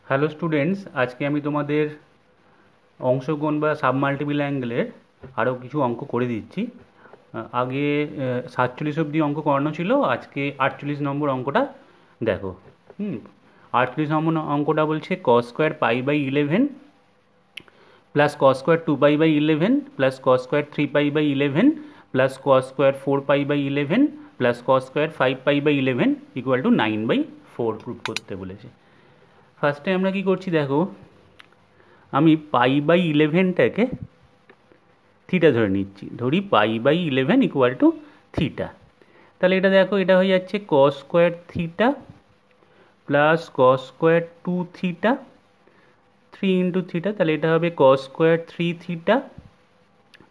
Hello students, আজকে আমি তোমাদের অংশগণ বা সাবমাল্টিপল অ্যাঙ্গেলের আরও কিছু অঙ্ক করে দিচ্ছি। আগে 47 অবধি অঙ্ক করানো ছিল, আজকে 48 নম্বর অঙ্কটা দেখো। 48 নম্বর অঙ্কটা বলছে cos square pi by 11 plus cos square 2 pi by 11 plus cos square 3 pi by 11 plus cos square 4 pi by 11 plus cos square 5 pi by 11 equal to 9/4 prove করতে বলেছে। ফার্স্টে আমরা কি করছি দেখো, আমি পাই/11টাকে থিটা ধরে নিচ্ছি, ধরি পাই/11 ইকুয়াল টু থিটা। তাহলে এটা দেখো, এটা হয়ে যাচ্ছে cos square theta plus cos square 2 theta 3 into theta, তাহলে এটা হবে কস square 3 theta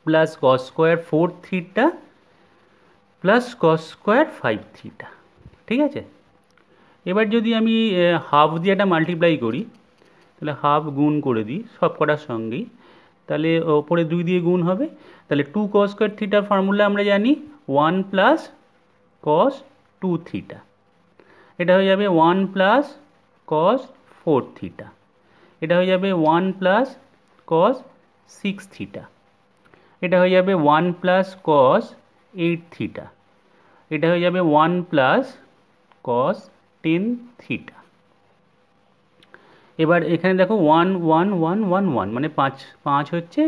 plus cos square 4 theta plus cos square 5 theta. ঠিক আছে, এবার যদি আমি হাফ দিয়ে একটা মাল্টিপ্লাই করি, তাহলে হাফ গুণ করে দিই সব কটার সঙ্গেই, তাহলে ওপরে 2 দিয়ে গুণ হবে। তাহলে 2 কস স্কোয়ার থিটার ফর্মুলা আমরা জানি 1 প্লাস কস 2 থিটা, এটা হয়ে যাবে 1 প্লাস কস 4 থিটা, এটা হয়ে যাবে 1 প্লাস কস 6 থিটা, এটা হয়ে যাবে 1 প্লাস কস 8 থিটা, এটা হয়ে যাবে 1 প্লাস কস 10 থিটা। এবার এখানে দেখো 1 1 1 1 1 মানে 5 5 হচ্ছে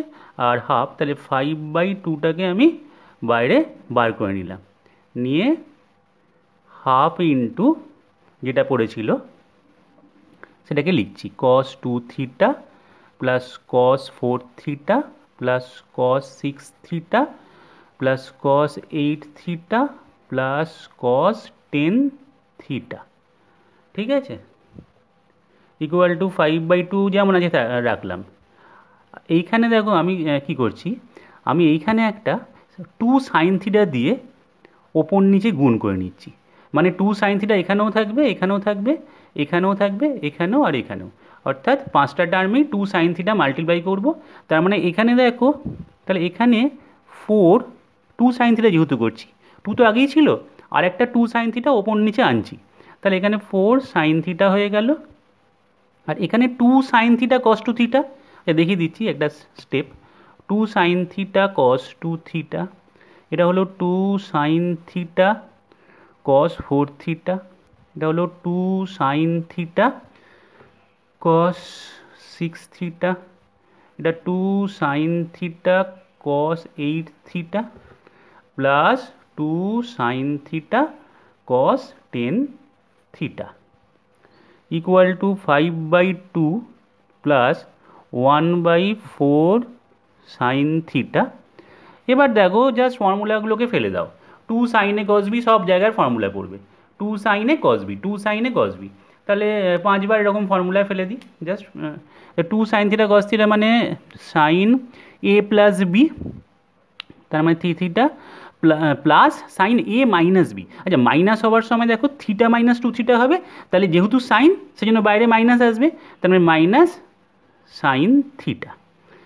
আর হাফ, তাহলে 5/2টাকে আমি বাইরে বার করে নিলাম, নিয়ে হাফ ইন্টু যেটা পড়েছিল সেটাকে লিখছি কস 2 theta plus cos 4 theta plus cos 6 theta plus cos 8 theta plus cos 10 theta. ঠিক আছে, ইকুয়াল টু 5/2 যেমন আছে রাখলাম। এইখানে দেখো আমি কি করছি, আমি এইখানে একটা 2 সাইন থিটা দিয়ে ওপর নিচে গুণ করে নিচ্ছি, মানে 2 সাইন থিটা এখানেও থাকবে, এখানেও থাকবে, এখানেও থাকবে, এখানেও আর এখানেও, অর্থাৎ 5টা টার্মেই 2 সাইন থিটা মাল্টিপ্লাই করব। তার মানে এখানে দেখো, তাহলে এখানে 4 2 সাইন থিটা যেহেতু করছি, 2 তো আগেই ছিল, আর একটা 2 সাইন থিটা ওপর নিচে আনছি, তাহলে এখানে 4 সাইন থিটা হয়ে গেল। আর এখানে 2 সাইন থিটা কস 2 থিটা, দেখিয়ে দিচ্ছি একটা step. 2 sine theta cos 2 theta, এটা হলো 2 সাইন থিটা কস 4 থিটা, এটা হলো 2 সাইন থিটা কস 6 থিটা, এটা 2 sine theta cos 8 theta plus 2 sine theta cos 10 theta equal two 5/2 plus 1/4 sine theta. এবার দেখো জাস্ট ফর্মুলাগুলোকে ফেলে দাও, 2 সাইনে কস বি সব জায়গার ফর্মুলা পড়বে, 2 সাইনে কস বি 2 সাইনে কস বি, তাহলে 5বার এরকম ফর্মুলা ফেলে দিই। Just 2 sine theta cos theta মানে সাইন এ প্লাস বি, তার মানে 3 থিটা প্লাস সাইন এ মাইনাস বি। আচ্ছা, মাইনাস হওয়ার সময় দেখো থিটা মাইনাস 2 থিটা হবে, তাহলে যেহেতু সাইন সেজন্য বাইরে মাইনাস আসবে, তার মানে মাইনাস সাইন থিটা,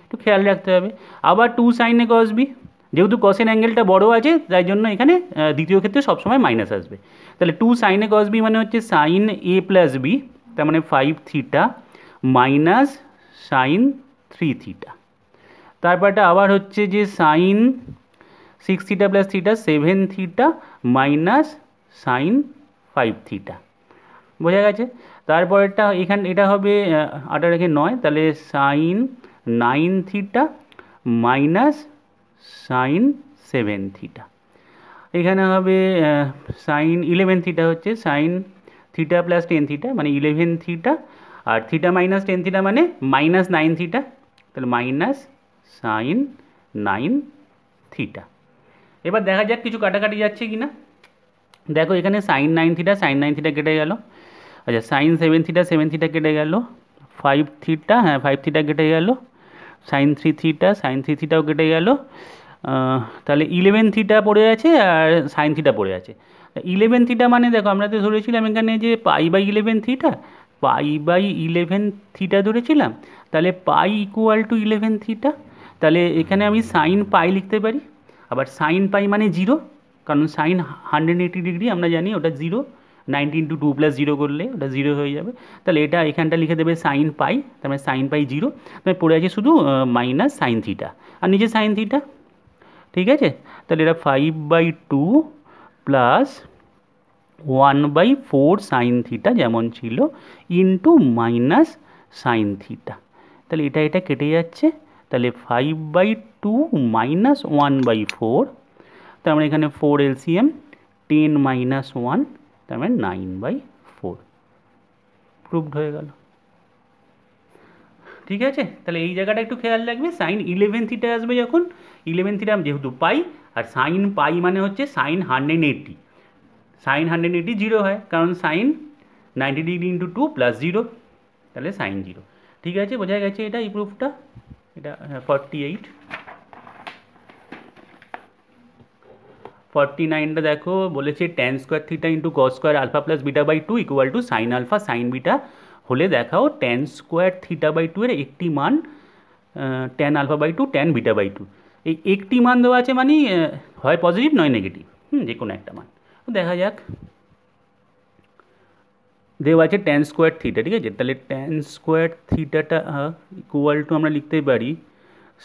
একটু খেয়াল রাখতে হবে। আবার 2 সাইনে কস বি, যেহেতু কসের অ্যাঙ্গেলটা বড় আছে তাই জন্য এখানে দ্বিতীয় ক্ষেত্রে সবসময় মাইনাস আসবে, তাহলে 2 সাইনে কস বি মানে হচ্ছে সাইন এ প্লাস বি, তার মানে 5 থিটা মাইনাস সাইন 3 থিটা। তারপরটা আবার হচ্ছে যে sine 6 theta plus theta 7 theta minus sine 5 theta, বোঝা গেছে। তারপরেরটা এখানে এটা হবে 8 রেখে 9, তাহলে sine 9 theta minus sine 7 theta. এখানে হবে সাইন 11 থিটা হচ্ছে সাইন থিটা প্লাস 10 থিটা মানে 11 থিটা, আর থিটা মাইনাস 10 থিটা মানে মাইনাস 9 থিটা, তাহলে মাইনাস সাইন 9 থিটা। এবার দেখা যাক কিছু কাটাকাটি যাচ্ছে কি না। দেখো এখানে সাইন 9 থিটা সাইন 9 থিটা কেটে গেল, আচ্ছা সাইন 7 থিটা কেটে গেল, 5 থিটা, হ্যাঁ 5 থিটা কেটে গেল, সাইন 3 থিটা সাইন 3 থিটাও কেটে গেল, তাহলে 11 থিটা পড়ে আছে আর সাইন থিটা পড়ে আছে। 11 থিটা মানে দেখো আমরা তো ধরেছিলাম এখানে যে পাই/11 থিটা, পাই/11 থিটা ধরেছিলাম, তাহলে পাই ইকুয়াল টু 11 থিটা, তাহলে এখানে আমি সাইন পাই লিখতে পারি। আবার সাইন পাই মানে 0, কারণ সাইন 180 ডিগ্রি আমরা জানি ওটা 0, 90 ইন্টু 2 প্লাস 0 করলে ওটা 0 হয়ে যাবে। তাহলে এটা এখানটা লিখে দেবে সাইন পাই, তার মানে সাইন পাই 0, তাহলে পড়ে আছে শুধু মাইনাস সাইন থিটা আর নিচে সাইন থিটা। ঠিক আছে, তাহলে এটা 5/2 প্লাস 1/4 সাইন থিটা যেমন ছিল ইন্টু মাইনাস সাইন থিটা। তাহলে এটা কেটে যাচ্ছে, তাহলে 5/2 মাইনাস 1/4, তার মানে এখানে 4 এলসিএম, 10 মাইনাস 1, তার মানে 9/4 প্রুভড হয়ে গেল। ঠিক আছে, তাহলে এই জায়গাটা একটু খেয়াল রাখবে, সাইন 11 থিটা আসবে যখন, 11 থিটা যেহেতু পাই, আর সাইন পাই মানে হচ্ছে সাইন 180, সাইন 180 জিরো হয়, কারণ সাইন 90 ডিগ্রি ইন্টু 2 প্লাস 0, তাহলে সাইন 0। ঠিক আছে, বোঝা গেছে এটা, এই প্রুফটা, এটা 49টা দেখো বলেছে tan square theta into cos square alpha plus beta by 2 equal to sine alpha sine beta হলে দেখাও ট্যান স্কোয়ার থিটা বাই 2 এর একটি মান tan alpha by 2 tan beta by 2, এই একটি মান দেওয়া আছে মানে হয় পজিটিভ নয় নেগেটিভ, যে কোনো একটা মান। দেখা যাক, দেওয়া আছে ট্যান স্কোয়ার থিটা, ঠিক আছে, তাহলে ট্যান স্কোয়ার থিটাটা ইকুয়াল টু আমরা লিখতে পারি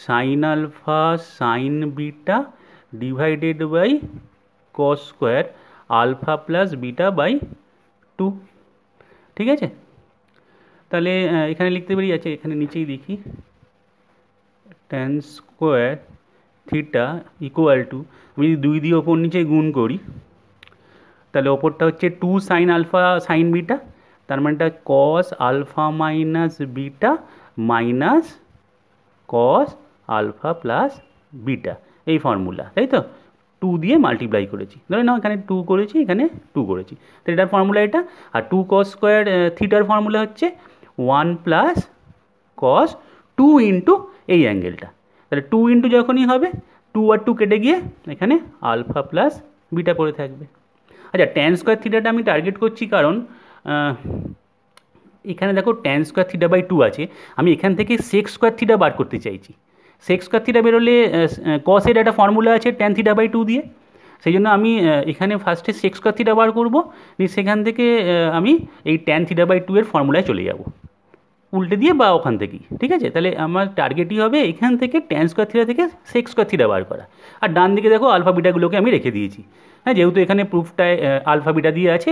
sine alpha sine beta divided by cos square alpha plus beta by 2। ঠিক আছে, তাহলে এখানে লিখতে পারি, আছে এখানে নিচেই দেখি, tan square theta equal two, আমি যদি 2 দিয়ে ওপর নিচে গুণ করি, তাহলে ওপরটা হচ্ছে 2 সাইন আলফা সাইন বিটা, তার মানেটা cos alpha minus beta minus cos alpha plus beta, এই ফর্মুলা, তাই তো, 2 দিয়ে মাল্টিপ্লাই করেছি, ধরে নাও এখানে 2 করেছি, এখানে 2 করেছি, তো এটার ফর্মুলা এটা। আর 2 কস স্কোয়ার থিটার ফর্মুলা হচ্ছে 1 প্লাস কস 2 ইন্টু এই অ্যাঙ্গেলটা, তাহলে 2 ইন্টু যখনই হবে 2 আর 2 কেটে গিয়ে এখানে আলফা প্লাস বিটা পড়ে থাকবে। আচ্ছা, ট্যান স্কোয়ার থিটাটা আমি টার্গেট করছি কারণ এখানে দেখো ট্যান স্কোয়ার থিটা বাই 2 আছে, আমি এখান থেকে সেক স্কোয়ার থিটা বার করতে চাইছি। সেক স্কোয়ার থিটা বেরোলে কসের একটা ফর্মুলা আছে ট্যান থিটা বাই 2 দিয়ে, সেই জন্য আমি এখানে ফার্স্টে সেক স্কোয়ার থিটা বার করবো, সেখান থেকে আমি এই ট্যান থিটা বাই 2 এর ফর্মুলায় চলে যাব উল্টে দিয়ে বা ওখান থেকেই। ঠিক আছে, তাহলে আমার টার্গেটই হবে এখান থেকে ট্যান স্কোয়ার থিটা থেকে সেক স্কোয়ার থিটা বার করা। আর ডান দিকে দেখো আলফা বিটাগুলোকে আমি রেখে দিয়েছি, হ্যাঁ, যেহেতু এখানে প্রুফটায় আলফা বিটা দিয়ে আছে,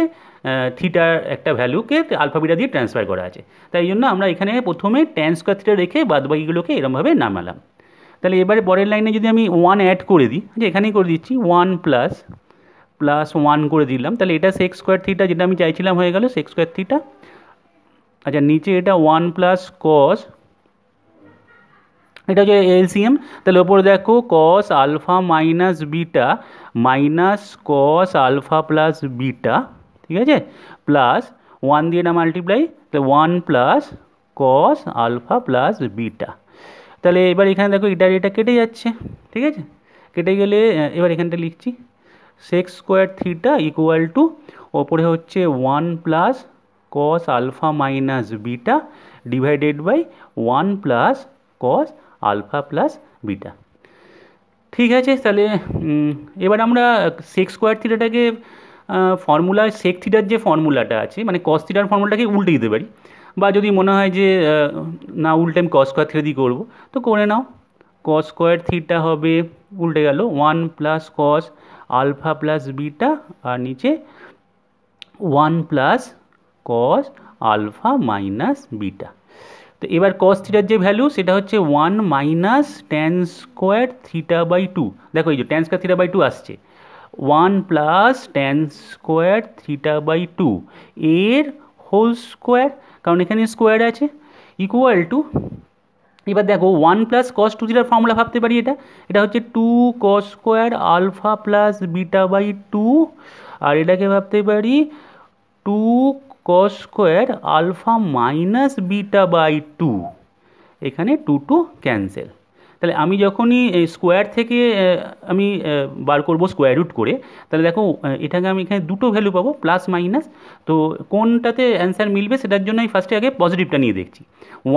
থিটার একটা ভ্যালুকে আলফা বিটা দিয়ে ট্রান্সফার করা আছে, তাই জন্য আমরা এখানে প্রথমে ট্যান স্কোয়ার থিটা রেখে বাদবাকিগুলোকে এরমভাবে নামালাম। তাহলে এবারে পরের লাইনে যদি আমি 1 অ্যাড করে দিই, যে এখানেই করে দিচ্ছি 1 প্লাস 1 করে দিলাম, তাহলে এটা সেক স্কোয়ার থিটা যেটা আমি চাইছিলাম হয়ে গেল সেক স্কোয়ার থিটা। আচ্ছা, নিচে এটা 1 প্লাস কস, এটা হচ্ছে এলসিএম, তাহলে ওপরে দেখো cos alpha minus beta minus cos alpha plus beta, ঠিক আছে, প্লাস 1 দিয়ে না মাল্টিপ্লাই, তাহলে 1 plus cos alpha plus beta. তাহলে এবার এখানে দেখো এটা কেটে যাচ্ছে, ঠিক আছে, কেটে গেলে এবার এখানটা লিখছি sec square theta equal to ওপরে হচ্ছে 1 plus cos alpha minus beta divided by 1 plus cos alpha plus beta. ঠিক আছে, তাহলে এবার আমরা সেক স্কোয়ার থিটাটাকে ফর্মুলা সেক থিটার যে ফর্মুলাটা আছে মানে কস থিটার ফর্মুলাটাকে উল্টে দিতে পারি, বা যদি মনে হয় যে না উল্টে আমি কস স্কোয়ার থিটা দিয়ে করবো তো করে নাও। কস স্কোয়ার থিটা হবে উল্টে গেল 1 plus cos alpha plus beta আর নিচে 1 plus cos alpha minus beta. তো এবার কস থিটার যে ভ্যালু সেটা হচ্ছে 1 minus tan square theta by 2, দেখো এই যে ট্যান স্কোয়ার থিটা বাই 2 আসছে, 1 plus tan square theta by 2 এর হোল স্কোয়ার, কারণ এখানে স্কোয়ার আছে, ইকুয়াল টু, এবার দেখো 1 প্লাস কস 2 থিটার ফর্মুলা ভাবতে পারি, এটা হচ্ছে 2 cos square alpha plus beta by 2, আর এটাকে ভাবতে পারি 2 cos square alpha minus beta by 2, এখানে 2 ক্যান্সেল। তাহলে আমি যখনই স্কোয়ার থেকে আমি বার করব স্কোয়ার রুট করে, তাহলে দেখো এটাকে আমি এখানে দুটো ভ্যালু পাবো প্লাস মাইনাস, তো কোনটাতে অ্যান্সার মিলবে সেটার জন্য আমি ফার্স্টে আগে পজিটিভটা নিয়ে দেখছি।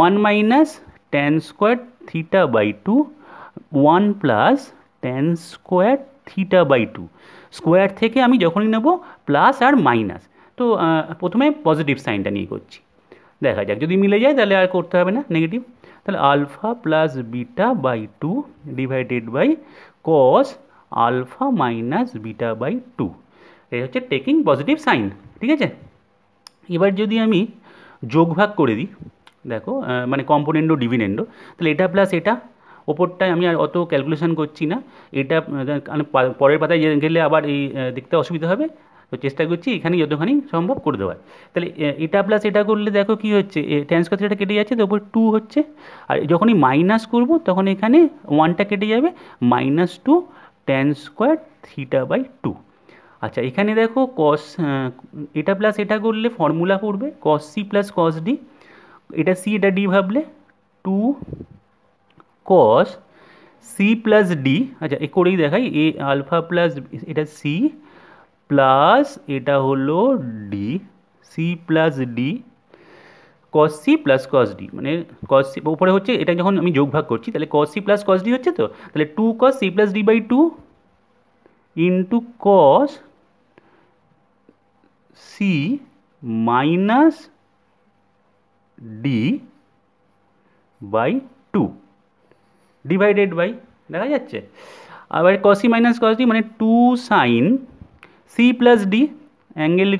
1 minus tan square theta by 2, 1 plus tan square theta by 2, square থেকে আমি যখনই নেব প্লাস আর মাইনাস, তো প্রথমে পজিটিভ সাইনটা নিয়ে করছি, দেখা যাক যদি মিলে যায় তাহলে আর করতে হবে না নেগেটিভ। তাহলে alpha plus beta by two divided by cos alpha minus beta by two, এই হচ্ছে টেকিং পজিটিভ সাইন। ঠিক আছে, এবার যদি আমি যোগ ভাগ করে দিই, দেখো মানে কম্পোনেন্ডো ডিভিডেন্ডো, তাহলে এটা প্লাস এটা, ওপরটায় আমি আর অত ক্যালকুলেশন করছি না, এটা পরের পাতায় গেলে আবার এই দেখতে অসুবিধা হবে, তো চেষ্টা করছি এখানে যতখানি সম্ভব করে দেওয়ার। তাহলে এটা প্লাস এটা করলে দেখো কী হচ্ছে, ট্যান স্কোয়ার থিটা কেটে যাচ্ছে, তো ওপর টু হচ্ছে, আর যখনই মাইনাস করব তখন এখানে ওয়ানটা কেটে যাবে, minus two tan square theta by two. আচ্ছা এখানে দেখো কস, এটা প্লাস এটা করলে ফর্মুলা পড়বে cos C plus cos D, এটা সি এটা ডি ভাবলে two cos C plus D. আচ্ছা এ করেই দেখাই, এ আলফা প্লাস এটা সি প্লাস এটা হলো D, C plus D cos C plus cos D, মানে কস সি উপরে হচ্ছে, এটা যখন আমি যোগ ভাগ করছি তাহলে cos C plus cos D হচ্ছে, তো তাহলে two cos C plus D by two into cos C minus D by two divided by, দেখা যাচ্ছে আবার cos C minus cos D মানে two sine C plus D, angle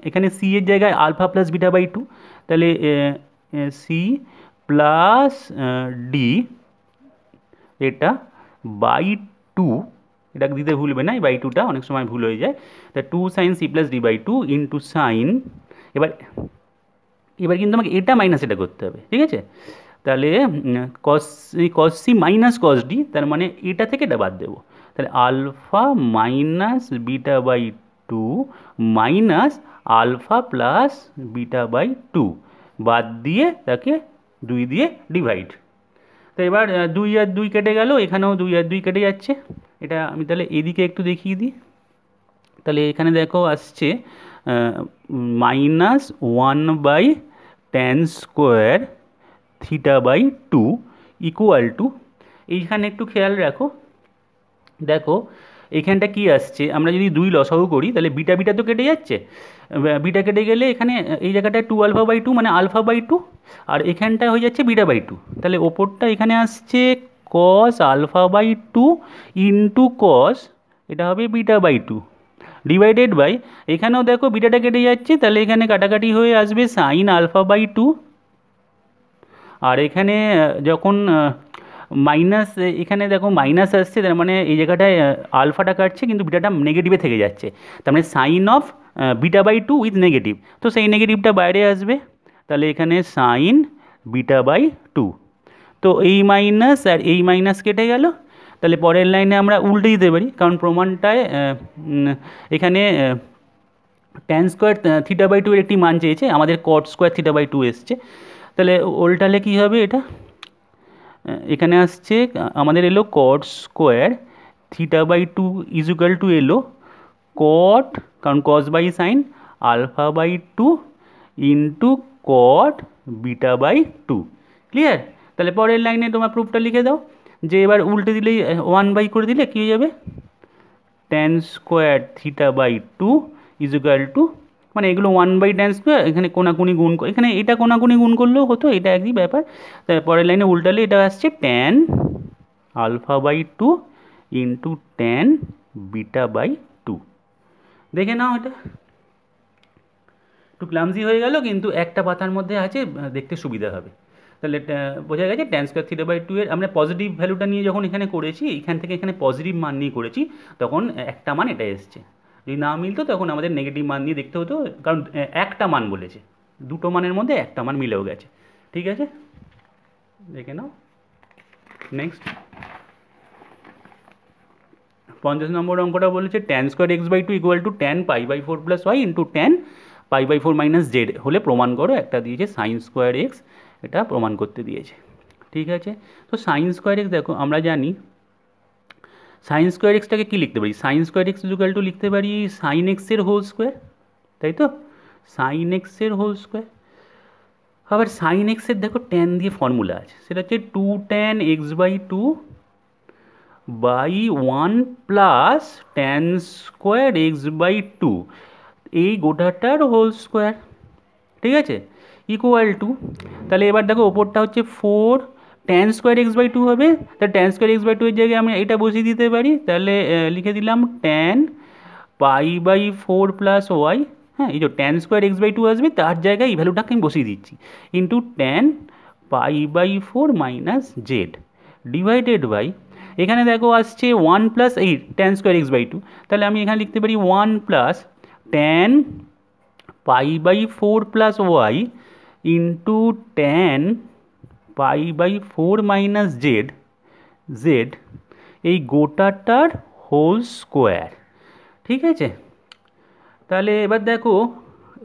এখানে C এর জায়গায় alpha plus beta by two, তাহলে C plus D এটা by two, এটা দিতে ভুলবে না, এই বাই টুটা অনেক সময় ভুল হয়ে যায়, তা two sine C plus D by two into sine, এবার এবার কিন্তু আমাকে এটা মাইনাস এটা করতে হবে। ঠিক আছে, তাহলে cos C minus cos D, তার মানে এটা থেকে এটা বাদ দেবো, তাহলে alpha minus beta by two minus alpha plus beta by two, বাদ দিয়ে তাকে দুই দিয়ে ডিভাইড। তো এবার দুই আর দুই কেটে গেল, এখানেও দুই আর দুই কেটে যাচ্ছে, এটা আমি তাহলে এদিকে একটু দেখিয়ে দিই। তাহলে এখানে দেখো আসছে minus one by tan square theta by two equal to, এইখানে একটু খেয়াল রাখো, দেখো এখানটা কি আসছে, আমরা যদি দুই লসাগু করি তাহলে বিটা বিটা তো কেটে যাচ্ছে, বিটা কেটে গেলে এখানে এই জায়গাটায় টু আলফা বাই টু মানে আলফা বাই টু, আর এখানটা হয়ে যাচ্ছে বিটা বাই টু, তাহলে ওপরটা এখানে আসছে cos alpha by two into cos, এটা হবে beta by two divided by, এখানেও দেখো বিটাটা কেটে যাচ্ছে, তাহলে এখানে কাটাকাটি হয়ে আসবে সাইন আলফা বাই টু, আর এখানে যখন মাইনাস, এখানে দেখো মাইনাস আসছে, তার মানে এই জায়গাটায় আলফাটা কাটছে কিন্তু বিটাটা নেগেটিভে থেকে যাচ্ছে, তার মানে sine of beta by two with negative, তো সেই নেগেটিভটা বাইরে আসবে, তাহলে এখানে সাইন বিটা বাই টু, তো এই মাইনাস আর এই মাইনাস কেটে গেল, তাহলে পরের লাইনে আমরা উল্টে দিতে পারি, কারণ প্রমাণটায় এখানে tan square theta by two এর একটি মান চেয়েছে, আমাদের cot square theta by two এসছে, তাহলে উল্টালে কী হবে, এটা এখানে আসছে আমাদের এলো cot square theta by two equal to এলো কট, কারণ cos by sine alpha by two into cot beta by two. Clear? তাহলে পরের লাইনে তোমার প্রুফটা লিখে দাও, যে এবার উল্টে দিলেই ওয়ান বাই করে দিলে কী হয়ে যাবে, tan square theta by two equal to, মানে এগুলো ওয়ান বাই ট্যান স্কোয়ার, এখানে কোনাকুনি গুণ, এখানে এটা কোনাকুনি গুণ করলেও হতো, এটা একই ব্যাপার, তারপরের লাইনে উল্টালে এটা আসছে tan alpha by two into tan beta by two. দেখে নাও, এটা একটু ক্লামজি হয়ে গেল, কিন্তু একটা পাতার মধ্যে আছে, দেখতে সুবিধা হবে। তাহলে বোঝা গেছে tan square theta by two এর আমরা পজিটিভ ভ্যালুটা নিয়ে যখন এখানে করেছি, এখান থেকে এখানে পজিটিভ মান নিয়ে করেছি, তখন একটা মান এটা এসছে, যদি না মিলতো তখন আমাদের নেগেটিভ মান নিয়ে দেখতে হতো, কারণ একটা মান বলেছে, দুটো মানের মধ্যে একটা মান মিলেও গেছে। ঠিক আছে, দেখে নাও নেক্সট 50 নম্বর অঙ্কটা বলেছে tan square x by two equal to tan pi by four plus Y into tan pi by four minus z হলে প্রমাণ করো, একটা দিয়েছে সাইন স্কোয়ার এক্স, এটা প্রমাণ করতে দিয়েছে। ঠিক আছে, তো সাইন স্কোয়ার এক্স দেখো আমরা জানি সাইন স্কোয়ার এক্সটাকে কী লিখতে পারি, sign square x equal to লিখতে পারি সাইন এক্সের হোল স্কোয়ার, তাই তো, সাইন এক্সের হোল স্কোয়ার। আবার সাইন এক্সের দেখো ট্যান দিয়ে ফর্মুলা আছে, সেটা হচ্ছে two tan x by two by one plus tan square x by two, এই গোটাটার হোল স্কোয়ার, ঠিক আছে, ইকুয়াল টু, তাহলে এবার দেখো ওপরটা হচ্ছে 4 tan square x by two হবে, তাহলে tan square x by two এর জায়গায় আমি এটা বসিয়ে দিতে পারি, তাহলে লিখে দিলাম tan pi by 4 plus y. হ্যাঁ, এই যে tan square x by two আসবে তার জায়গায় এই ভ্যালুটাকে আমি বসিয়ে দিচ্ছি, into tan pi by 4 minus Z divided by, এখানে দেখো আসছে 1 প্লাস এই tan square x by two, তাহলে আমি এখানে লিখতে পারি 1 plus tan pi by 4 plus Y into tan pi by 4 minus z, z এই গোটাটার হোল স্কোয়ার, ঠিক আছে। তাহলে এবার দেখো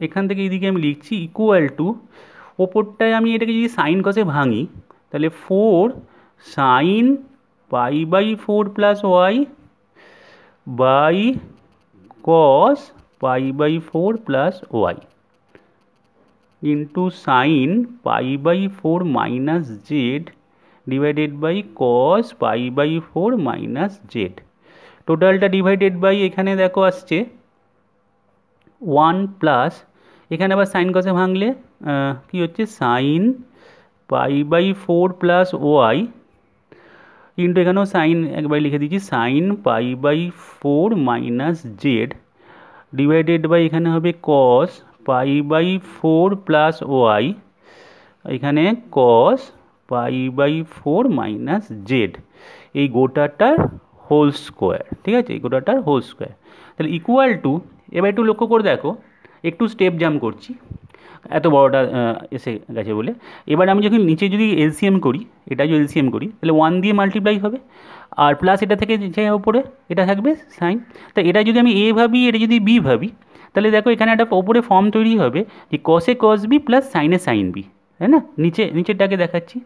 এখান থেকে এইদিকে আমি লিখছি ইকুয়াল টু, ওপরটায় আমি এটাকে যদি সাইন কসে ভাঙি, তাহলে 4 sine pi by 4 plus y by cos pi by 4 plus Y into sine pi by 4 minus Z divided by cos pi by 4 minus z, টোটালটা ডিভাইডেড বাই এখানে দেখো আসছে 1 প্লাস, এখানে আবার সাইন কসে ভাঙলে কি হচ্ছে sine pi by 4 plus Y into এখানেও সাইন একবার লিখে দিচ্ছি sine pi by 4 minus Z divided by এখানে হবে cos pi by 4 plus y, এখানে cos pi by 4 minus z এই গোটাটার হোল স্কোয়ার, ঠিক আছে, এই গোটাটার হোল স্কোয়ার। তাহলে ইকুয়াল টু, এবার একটু লক্ষ্য করে দেখো, একটু স্টেপ জাম্প করছি এত বড়টা এসে গেছে বলে। এবার আমি যখন নিচে যদি এলসিএম করি, এটা যদি এলসিএম করি তাহলে 1 দিয়ে মাল্টিপ্লাই হবে, আর প্লাস এটা থেকে যে ওপরে এটা থাকবে সাইন, তা এটা যদি আমি এ ভাবি এটা যদি বি ভাবি, তাহলে দেখো এখানে একটা ওপরে ফর্ম তৈরি হবে যে কসে কস বি প্লাস সাইনে সাইন বি, তাই না। নিচেরটাকে দেখাচ্ছি,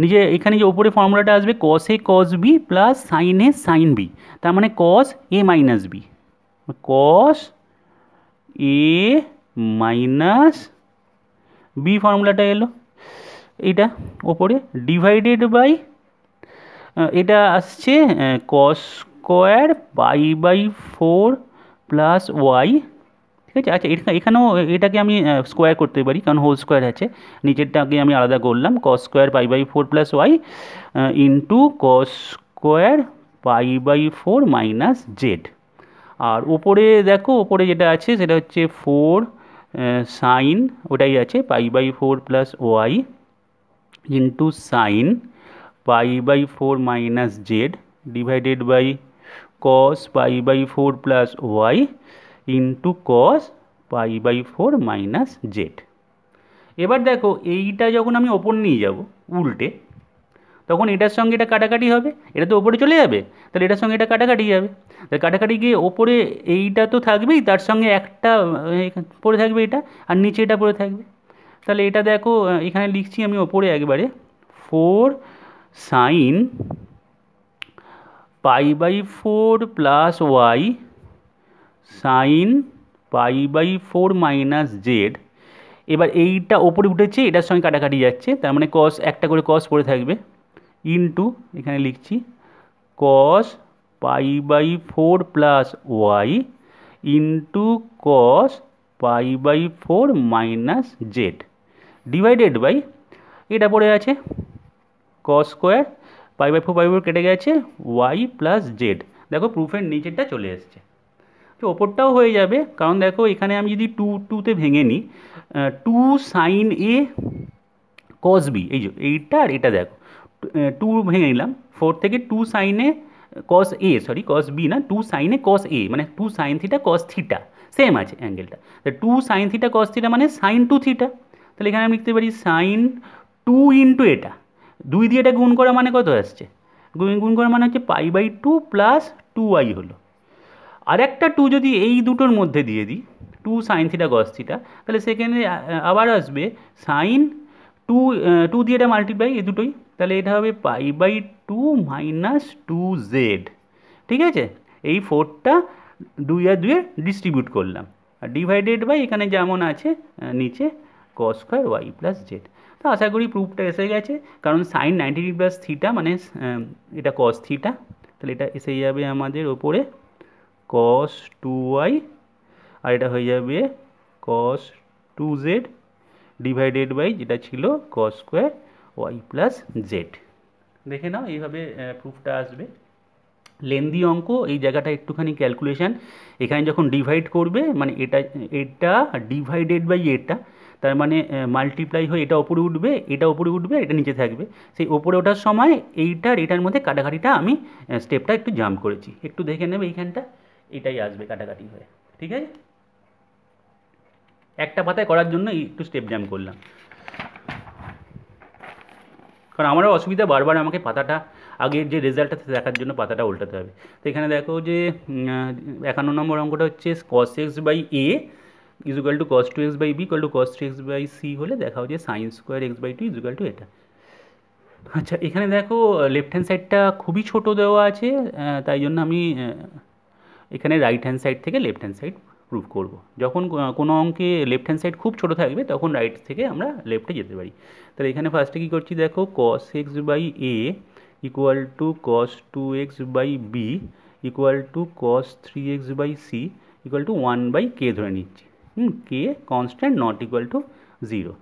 নিচে এখানে যে ওপরে ফর্মুলাটা আসবে কসে কস বি প্লাস সাইনে সাইন বি, তার মানে cos A minus B, cos A minus B ফর্মুলাটা এলো এটা ওপরে, ডিভাইডেড বাই এটা আসছে cos square pi by 4 plus Y, ঠিক আছে। আচ্ছা এখানেও এটাকে আমি স্কোয়ার করতে পারি কারণ হোল স্কোয়ার আছে, নিচেরটাকে আমি আলাদা করলাম cos square pi by 4 plus Y into cos square pi by 4 minus Z, আর ওপরে দেখো ওপরে যেটা আছে সেটা হচ্ছে 4 সাইন, ওটাই আছে pi by 4 plus Y into sine pi by 4 minus Z divided by cos pi by 4 plus Y into cos pi by 4 minus z. এবার দেখো এইটা যখন আমি ওপর নিয়ে যাব উল্টে, তখন এটার সঙ্গে এটা কাটাকাটি হবে, এটা তো ওপরে চলে যাবে, তাহলে এটার সঙ্গে এটা কাটাকাটি যাবে, তাহলে কাটাকাটি গিয়ে ওপরে এইটা তো থাকবেই, তার সঙ্গে একটা পড়ে থাকবে এটা, আর নিচে এটা পড়ে থাকবে। তাহলে এটা দেখো এখানে লিখছি আমি ওপরে একবারে 4 sine pi by 4 plus y sine pi by 4 minus z, এবার এইটা ওপরে উঠেছে এটার সঙ্গে কাটাকাটি যাচ্ছে, তার মানে কস একটা করে কস পড়ে থাকবে ইন্টু এখানে লিখছি cos pi by 4 plus Y into cos pi by 4 minus Z divided by এটা পড়ে আছে কস স্কোয়ার পাই বাই 4 কেটে গেছে ওয়াই প্লাস জেড, দেখো প্রুফের নিচেরটা চলে এসছে, তো ওপরটাও হয়ে যাবে কারণ দেখো এখানে আমি যদি 2 ভেঙে নিই 2 সাইন এ কস বি, এই যে এইটা আর এটা দেখো 2 ভেঙে নিলাম 4 থেকে 2 সাইনে কস এ, সরি কস বি না, 2 সাইনে কস এ মানে 2 sine theta cos theta same আছে অ্যাঙ্গেলটা, তো 2 সাইন থিটা কস থিটা মানে সাইন 2 থিটা, তাহলে এখানে আমি লিখতে পারি সাইন 2 ইন্টু এটা 2 দিয়ে এটা গুণ করা মানে কত আসছে, গুণ করা মানে হচ্ছে পাই বাই 2 প্লাস 2y হলো, আর একটা 2 যদি এই দুটোর মধ্যে দিয়ে দিই 2 সাইন থিটা কস থিটা, তাহলে সেখানে আবার আসবে সাইন 2 দিয়ে এটা মাল্টিপ্লাই এই দুটোই, তাহলে এটা হবে পাই বাই 2 মাইনাস 2z, ঠিক আছে। এই 4টা 2 আর 2 ডিস্ট্রিবিউট করলাম, আর ডিভাইডেড বাই এখানে যেমন আছে নিচে cos square y plus z. তো আশা করি প্রুফটা এসে গেছে, কারণ সাইন 90 ডিগ্রি প্লাস থিটা মানে এটা কস থিটা, তাহলে এটা এসে যাবে আমাদের ওপরে cos 2y আর এটা হয়ে যাবে cos 2z ডিভাইডেড বাই যেটা ছিল cos square y plus z. দেখে নাও এইভাবে প্রুফটা আসবে। লেন্দি অঙ্ক, এই জায়গাটা একটুখানি ক্যালকুলেশান। এখানে যখন ডিভাইড করবে মানে এটা ডিভাইডেড বাই এটা, তার মানে মাল্টিপ্লাই হয়ে এটা ওপরে উঠবে, এটা ওপরে উঠবে, এটা নিচে থাকবে। সেই ওপরে ওঠার সময় এইটার এটার মধ্যে কাটাকাটিটা আমি স্টেপটা একটু জাম্প করেছি, একটু দেখে নেবে এইখানটা, এটাই আসবে কাটাকাটি হয়ে। ঠিক আছে, একটা পাতায় করার জন্য একটু স্টেপ জাম্প করলাম, কারণ আমারও অসুবিধা, বারবার আমাকে পাতাটা আগের যে রেজাল্টটা দেখার জন্য পাতাটা উল্টাতে হবে। তো এখানে দেখো যে 51 নম্বর অঙ্কটা হচ্ছে cos x by a equal to cos 2x by b equal to cos 3x by c হলে দেখাও যে sin square x by 2 equal to এটা। আচ্ছা, এখানে দেখো লেফট হ্যান্ড সাইডটা খুবই ছোট দেওয়া আছে, তাই জন্য আমি এখানে রাইট হ্যান্ড সাইড থেকে লেফট হ্যান্ড সাইড প্রুভ করব। যখন কোনো অঙ্কে লেফট হ্যান্ড সাইড খুব ছোট থাকবে তখন রাইট থেকে আমরা লেফটে যেতে পারি। তাহলে এখানে ফার্স্টে কী করছি দেখো, cos x by a equal to cos 2x by b equal to cos 3x by c equal to 1 by k ধরে নিচ্ছি। k constant not equal to 0।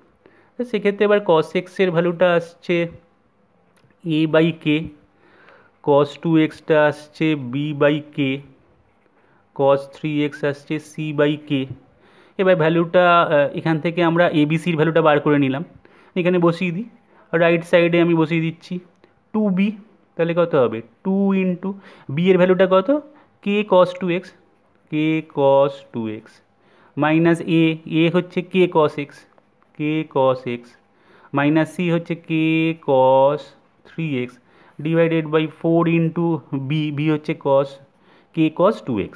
তো সেক্ষেত্রে এবার cos x এর ভ্যালুটা আসছে a বাই k, cos 2xটা আসছে b by k, cos 3x আসছে c বাই k। এবার ভ্যালুটা এখান থেকে আমরা এবিসির ভ্যালুটা বার করে নিলাম, এখানে বসিয়ে দিই। রাইট সাইডে আমি বসিয়ে দিচ্ছি 2b, তাহলে কত হবে 2 ইন্টু বি এর ভ্যালুটা কত, k cos 2x, k cos 2x minus A হচ্ছে k cos x, k cos x minus C হচ্ছে k cos 3x divided by 4 into B হচ্ছে k cos 2x।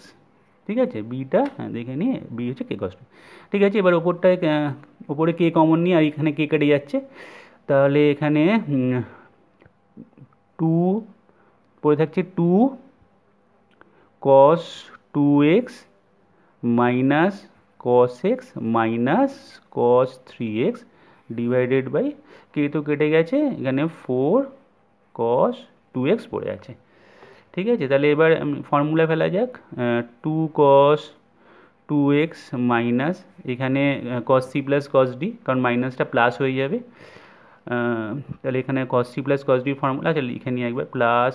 ঠিক আছে, বিটা দেখে নিয়ে বি হচ্ছে k cos 2। ঠিক আছে, এবার ওপরটায় ওপরে কে কমন নিয়ে আর এখানে কে কেটে যাচ্ছে, তাহলে এখানে 2 পড়ে থাকছে 2 cos 2x minus cos x minus cos 3x divided by k তো কেটে গেছে, এখানে 4 cos 2x পড়ে আছে। ঠিক আছে, তাহলে এবার ফর্মুলা ফেলা যাক, 2 cos 2x মাইনাস এখানে cos c plus cos d, কারণ মাইনাসটা প্লাস হয়ে যাবে, তাহলে এখানে cos c plus cos d formula তাহলে লিখে নিয়ে একবার, plus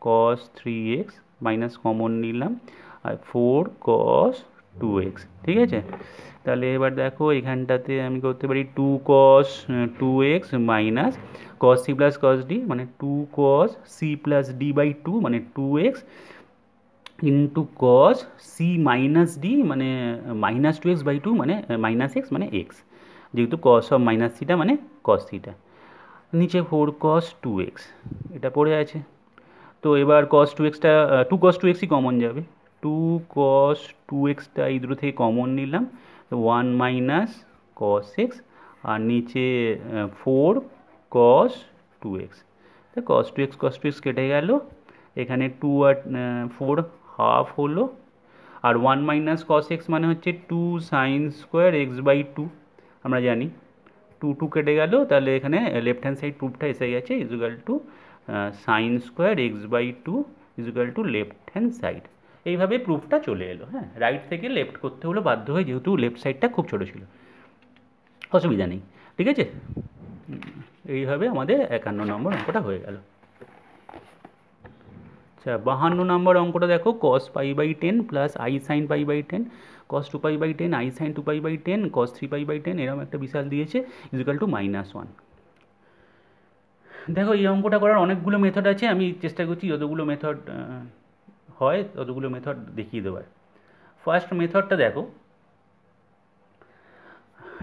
cos 3x minus common নিলাম আর 4 cos 2x। ঠিক আছে, তাহলে এবার দেখো এখানটাতে আমি করতে পারি 2 cos 2x minus cos c plus cos d মানে 2 cos c plus d by 2 মানে 2x into cos c minus d মানে মাইনাস 2x বাই 2 মানে মাইনাস x মানে x, যেহেতু cos অফ মাইনাস থিটা মানে cos থিটা, নিচে 4 cos 2x এটা পড়ে আছে। তো এবার cos 2xটা 2 cos 2xই কমন যাবে, 2 cos 2xটা এই দুটো থেকে কমন নিলাম, 1 মাইনাস cos x আর নিচে 4 cos 2x। তো cos 2x কেটে গেল, এখানে 2 আর 4 হাফ হলো, আর 1 মাইনাস cos x মানে হচ্ছে 2 sin স্কোয়ার x বাই 2, আমরা জানি 2 কেটে গেল, তাহলে এখানে লেফট হ্যান্ড সাইড প্রুফটা এসে গেছে equal to sine square x by 2 equal to left hand side. এইভাবে প্রুফটা চলে এলো। হ্যাঁ, রাইট থেকে লেফট করতে হলো বাধ্য হয়ে, যেহেতু লেফট সাইডটা খুব ছোটো ছিল, অসুবিধা নেই। ঠিক আছে, এইভাবে আমাদের 51 নম্বর অঙ্কটা হয়ে গেল। আচ্ছা, 52 নম্বর অঙ্কটা দেখো, cos pi by 10 plus i sine pi by 10 cos 2 pi by 10 i sine 2 pi by 10 cos 3 pi by 10 এরকম একটা বিশাল দিয়েছে ইজুকাল টু -1। দেখো এই অঙ্কটা করার অনেকগুলো মেথড আছে, আমি চেষ্টা করছি যতগুলো মেথড হয় ততগুলো মেথড দেখিয়ে দেওয়ার। ফার্স্ট মেথডটা দেখো,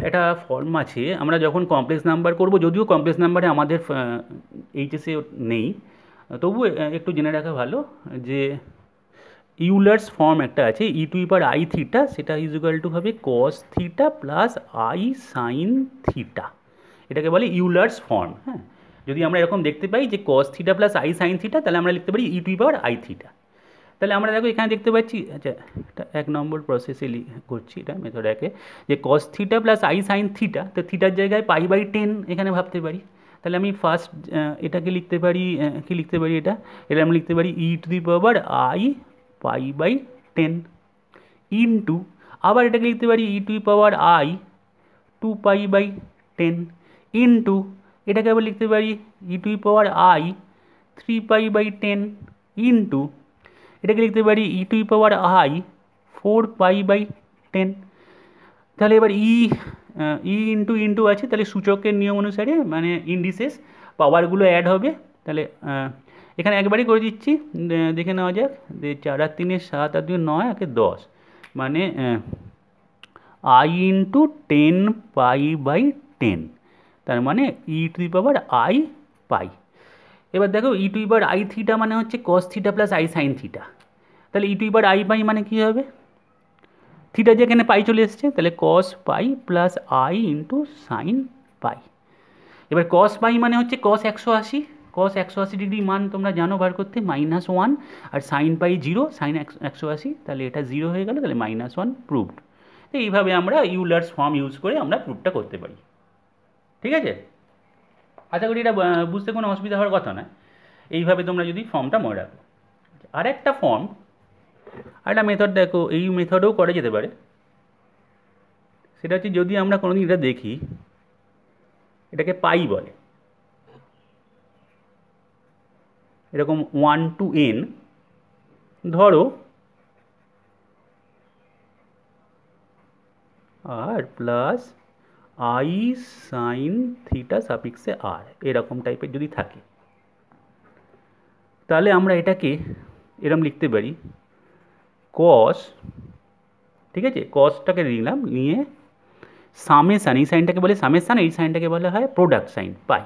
এটা ফর্ম আছে, আমরা যখন কমপ্লেক্স নাম্বার করব, যদিও কমপ্লেক্স নাম্বারে আমাদের এইচএসে নেই, তবু একটু জেনে রাখা ভালো যে ইউলার্স ফর্ম একটা আছে e to the power i theta, সেটা ইজুকাল টু হবে cos theta plus i sine theta, এটাকে বলে ইউলার্স ফর্ম। হ্যাঁ, যদি আমরা এরকম দেখতে পাই যে cos theta plus i sine theta, তাহলে আমরা লিখতে পারি e to the power i theta. তাহলে আমরা দেখো এখানে দেখতে পাচ্ছি, আচ্ছা এটা 1 নম্বর প্রসেসে করছি, এটা মেথড 1-এ, যে cos theta plus i sine theta, তো থিটার জায়গায় পাই বাই 10 এখানে ভাবতে পারি। তাহলে আমি ফার্স্ট এটাকে লিখতে পারি, কি লিখতে পারি, এটা আমি লিখতে পারি e to the power i pi by 10 into, আবার এটাকে লিখতে পারি e to the power i 2π/10 into এটাকে আবার লিখতে পারি e to the power i 3π/10 into এটাকে লিখতে পারি e to the power I 4π/10। তাহলে এবার ইন্টু ইন্টু আছে, তাহলে সূচকের নিয়ম অনুসারে মানে ইন্ডিসেস পাওয়ারগুলো অ্যাড হবে। তাহলে এখানে একবারই করে দিচ্ছি, দেখে নেওয়া যাক। 4 আর 3 7 আর 2 9 আর 10, মানে আই ইন্টু 10π/10, তার মানে ই to the power i pi. এবার দেখো e to the power i theta মানে হচ্ছে cos theta plus i sine theta. তাহলে e to the power i পাই মানে কী হবে, থিটা যেখানে পাই চলে এসছে, তাহলে cos pi plus i into sine pi. এবার কস পাই মানে হচ্ছে কস 180, কস 180 ডিগ্রি মান তোমরা জানো বার করতে -1, আর সাইন পাই 0, সাইন 180, তাহলে এটা 0 হয়ে গেল, তাহলে -1 প্রুভড। তো এইভাবে আমরা ইউলার্স ফর্ম ইউজ করে আমরা প্রুভটা করতে পারি। ঠিক আছে, আশা করি এটা বুঝতে কোনো অসুবিধা হওয়ার কথা নয়, এইভাবে তোমরা যদি ফর্মটা মনে রাখো। আর একটা ফর্ম, আর একটা মেথড দেখো, এই মেথডেও করা যেতে পারে। সেটা হচ্ছে যদি আমরা কোনোদিন এটা দেখি, এটাকে পাই বলে, এরকম 1 to n, ধরো আর প্লাস আই সাইন থিটা সাফিক্সে আর, এরকম টাইপের যদি থাকে, তাহলে আমরা এটাকে এরকম লিখতে পারি কস, ঠিক আছে, কসটাকে নিলাম, নিয়ে সামেশান, এই সাইনটাকে বলে সামেশান, এই সাইনটাকে বলা হয় প্রোডাক্ট সাইন পাই।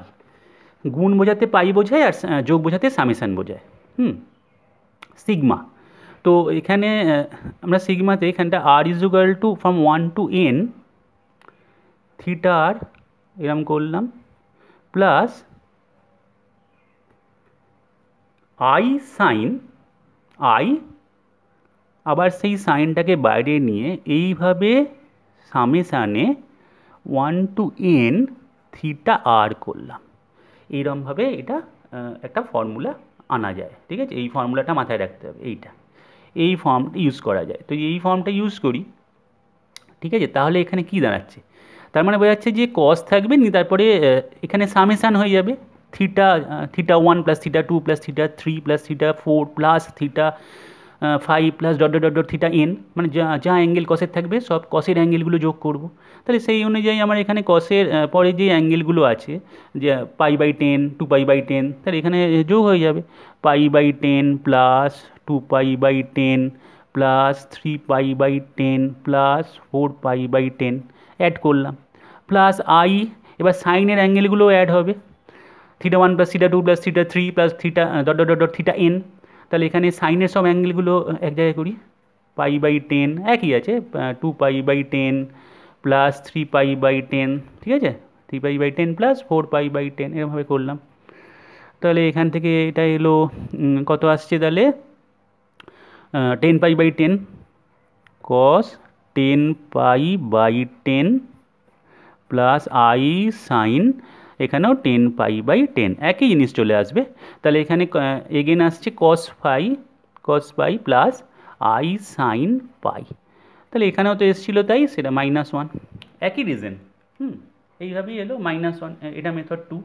গুণ বোঝাতে পাই বোঝায়, আর যোগ বোঝাতে সামেশান বোঝায়। সিগমা, তো এখানে আমরা সিগমাতে এখানটা r is equal to from 1 to n theta আর এরম করলাম, প্লাস আই সাইন আই, আবার সেই সাইনটাকে বাইরে নিয়ে এইভাবে সামেশানে 1 to n থিটা আর করলাম। এইরকমভাবে এটা একটা ফর্মুলা আনা যায়। ঠিক আছে, এই ফর্মুলাটা মাথায় রাখতে হবে, এই ফর্মটা ইউজ করা যায়। তো এই ফর্মটা ইউজ করি, ঠিক আছে। তাহলে এখানে কি দাঁড়াচ্ছে, তার মানে বোঝা যাচ্ছে যে কস থাকবে, তারপরে এখানে সামেশান হয়ে যাবে theta 1 plus theta 2 plus theta 3 plus theta 4 plus theta 5 plus dot dot dot theta N, মানে যা অ্যাঙ্গেল কসের থাকবে সব কসের অ্যাঙ্গেলগুলো যোগ করব। তাহলে সেই অনুযায়ী আমার এখানে কসের পরে যে অ্যাঙ্গেলগুলো আছে, যে π/10 2π/10, তাহলে এখানে যোগ হয়ে যাবে π/10 প্লাস 2π/10 প্লাস 3π/10 প্লাস 4π/10 অ্যাড করলাম, প্লাস আই, এবার সাইনের অ্যাঙ্গেলগুলো অ্যাড হবে, theta 1 plus theta 2 plus theta 3 plus theta dot dot dot theta N. তাহলে এখানে সাইনের সব অ্যাঙ্গেলগুলো এক জায়গায় করি, π/10 একই আছে, 2π/10 প্লাস 3π/10, ঠিক আছে, 3π/10 প্লাস 4π/10, এরকমভাবে করলাম। তাহলে এখান থেকে এটা এলো কত আসছে, তাহলে 10π/10 cos 10π/10 প্লাস আই সাইন, এখানেও 10π/10, একই জিনিস চলে আসবে। তাহলে এখানে এগেন আসছে cos pi plus i sine পাই, তাহলে এখানেও তো এসেছিলো তাই সেটা -1, একই রিজন। এইভাবেই এলো -1, এটা মেথড 2।